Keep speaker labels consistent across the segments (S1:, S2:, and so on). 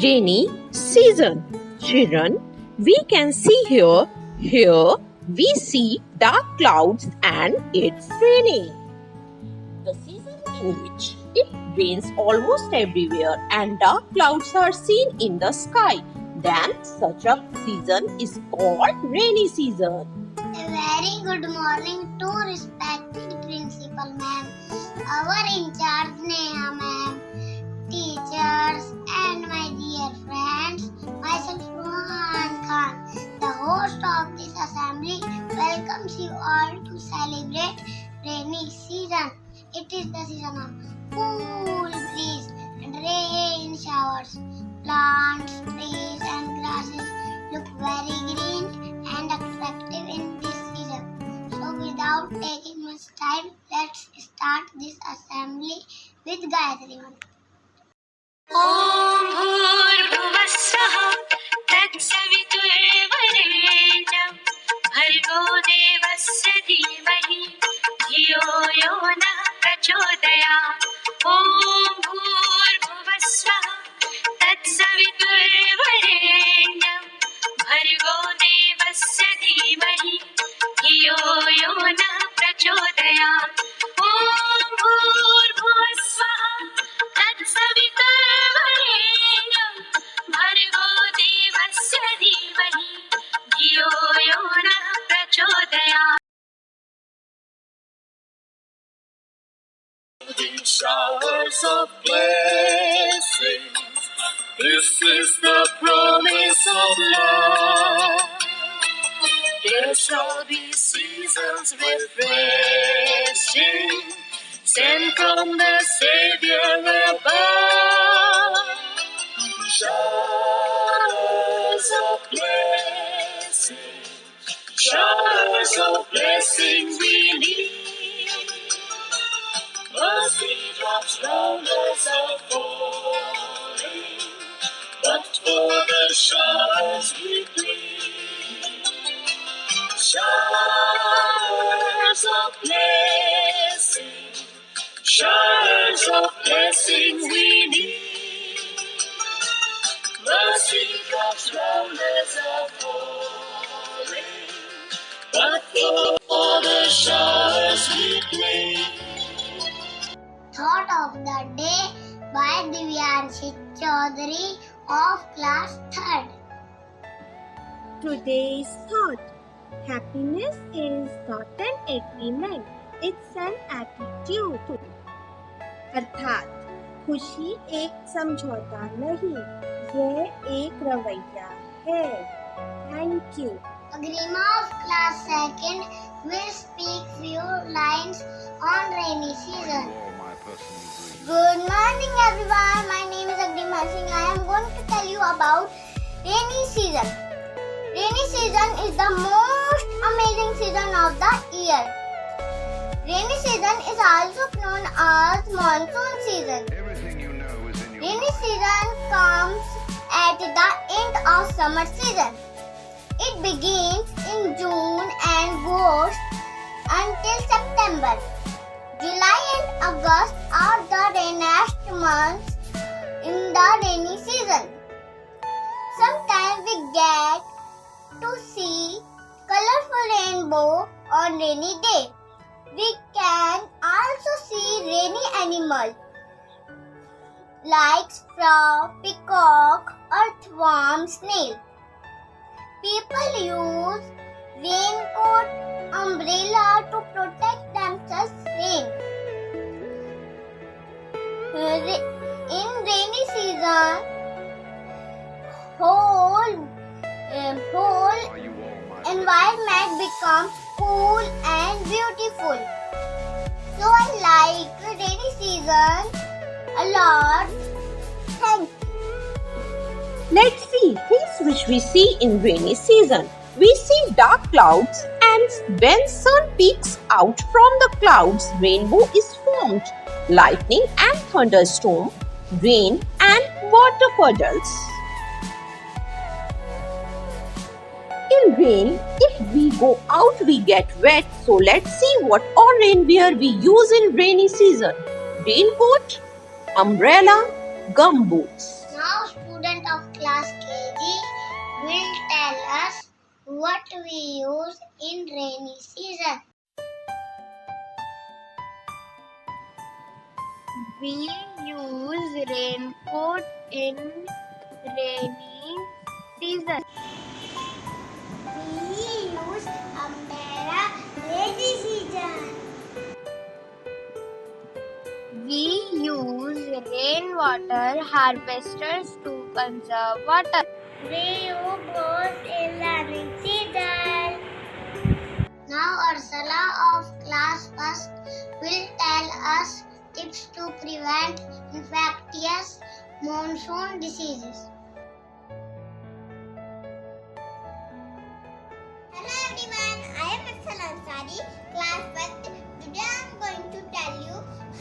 S1: Rainy season. Children, we can see here we see dark clouds and it's raining. The season in which it rains almost everywhere and dark clouds are seen in the sky. Then such a season is called rainy season.
S2: A very good morning to respected principal ma'am, our in charge Neha ma'am, teachers and my dear friends, myself Rawal Khan, the host of this assembly, welcomes you all to celebrate rainy season. It is the season of cool breeze and rain showers. Plants, trees and grasses look very green and attractive in this season. So without taking much time, let's start this assembly with Gayatri Mantra.
S3: ॐ भूर्भुवस्सुः तत्सवितुर्वरेण्यं भर्गो देवस्य धीमहि धियो यो नः प्रचोदयात् ॐ भूर्भुवस्सुः तत्सवितुर्वरेण्यं भर्गो देवस्य धीमहि धियो यो नः प्रचोदयात् ॐ भूर्भुवस्सुः तत्सवितुर्वरेण्यं भर्गो देवस्य धीमहि धियो यो नः प्रचोदयात्.
S4: Showers of blessings, this is the promise of love. There shall be seasons refreshing, sent from the Savior above. Showers of blessings we need. Mercy drops round us are falling, but for the showers we plead. Showers of blessings we need. Mercy drops round us are falling, but for the showers we plead.
S2: Thought of the day by Divyanshi Chaudhary of class 3rd.
S5: Today's thought. Happiness is not an agreement, it's an attitude. अर्थात खुशी एक समझौता नहीं, यह एक रवैया है. Thank you.
S2: Agrima of class 2nd will speak few lines on rainy season. Good morning everyone, my name is Agrima Singh. I am going to tell you about rainy season. Rainy season is the most amazing season of the year. Rainy season is also known as monsoon season. Rainy season comes at the end of summer season. It begins in June and goes until September. July and August are the rainiest months in the rainy season. Sometimes we get to see colorful rainbow on rainy day. We can also see rainy animals like frog, peacock, earthworm, snail. People use raincoat, umbrella to protect themselves rain. In rainy season, whole environment becomes cool and beautiful. So I like rainy season a lot. Thank you.
S1: Let's see things which we see in rainy season. We see dark clouds, and when sun peeks out from the clouds, rainbow is formed. Lightning and thunderstorm, rain and water puddles. In rain, if we go out, we get wet. So let's see what all rainwear we use in rainy season. Raincoat, umbrella, gumboots.
S2: Now students of class KG will tell us what we use in rainy season.
S5: We use raincoat in rainy season.
S2: We use umbrella rainy season.
S5: We use rainwater harvesters to conserve water.
S2: We use boats in rainy season. Now Ursula of class first will tell us tips to prevent infectious monsoon diseases. Hello everyone, I am Ursula Ansari, class first. Today I am going to tell you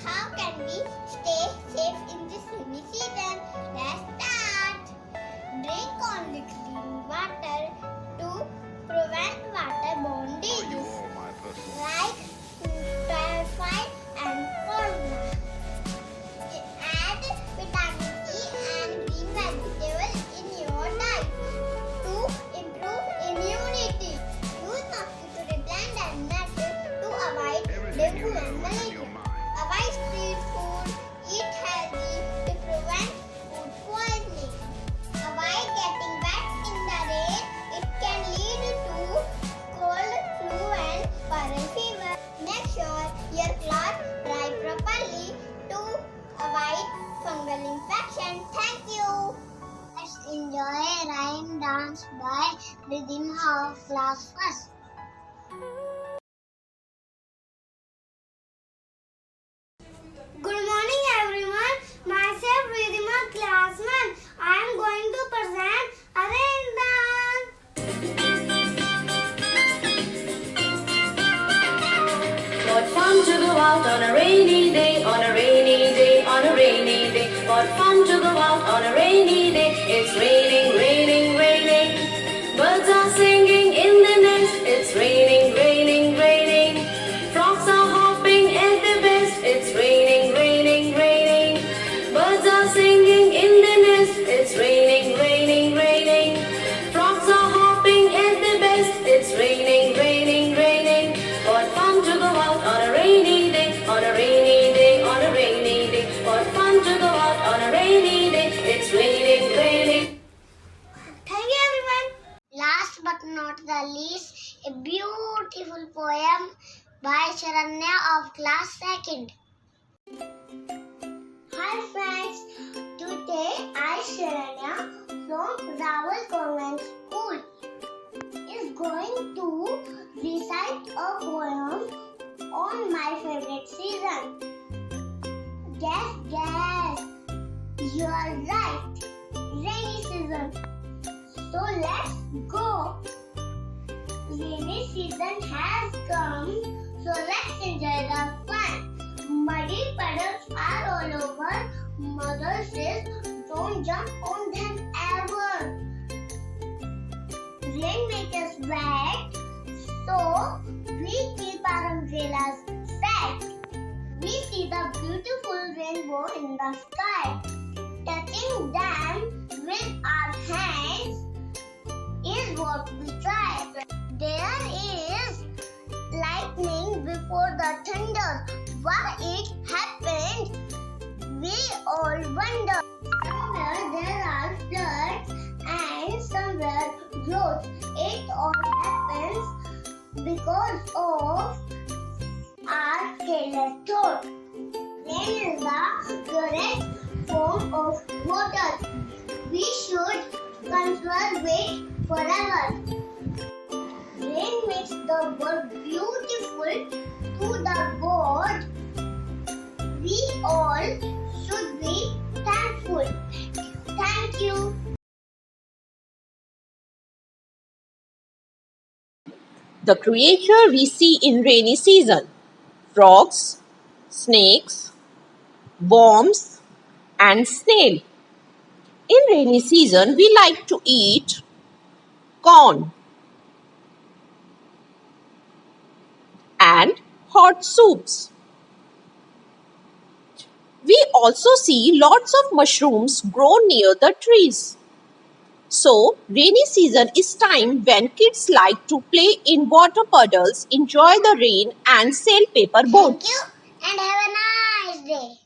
S2: how can we stay safe in this rainy season. Let's start. Drink only clean water to prevent waterborne diseases like typhoid and cholera. Add vitamin E and green vegetables in your diet to improve immunity. Use mosquito repellent and nets to avoid dengue and malaria. Avoid street food. Eat healthy to prevent food poisoning. Avoid getting wet in the rain. It can lead to cold, flu and viral fever. Make sure your clothes dry properly to avoid fungal infection. Thank you. Let's enjoy a rhyme dance by Rhythm of class first. Good morning everyone. Myself Rhythm of class 1. I am going to present a rain dance.
S3: What fun to go out on a rainy day, on a rainy day, on a rainy day. What fun to go out on a rainy day. It's raining, raining, raining. Birds are singing in the nest. It's raining, raining, raining. Frogs are hopping at the best. It's raining, raining, raining. Birds are singing in the nest. It's raining, raining, raining. Frogs are hopping at the best. It's raining, raining, raining. What fun to go out on a rainy day, on a rainy day, on a rainy day. What fun to go out on a rainy day. It's raining, raining.
S2: Thank you everyone. Last but not the least, a beautiful poem by Sharanya of class 2nd. Hi friends, today I, Sharanya from Rawal Convent School, is going to recite a poem on my favorite season. Yes, you are right, rainy season. So let's go. Rainy season has come, so let's enjoy the fun. Muddy puddles are all over. Mother says, don't jump on them ever. Rain makes us wet, so we keep our umbrellas set. We see the beautiful rainbow in the sky. Touching them with our hands is what we try. There is lightning before the thunder. Why it happened? We all wonder. Somewhere there are floods and somewhere roads. It all happens because of our careless thought. Rain is the purest form of water. We should conserve it forever. Rain makes the world beautiful to the God. We all should be thankful. Thank you.
S1: The creature we see in rainy season: frogs, snakes, worms, and snail. In rainy season, we like to eat corn and hot soups. We also see lots of mushrooms grow near the trees. So, rainy season is time when kids like to play in water puddles, enjoy the rain and sail paper
S2: Thank
S1: boats.
S2: you and have a nice day.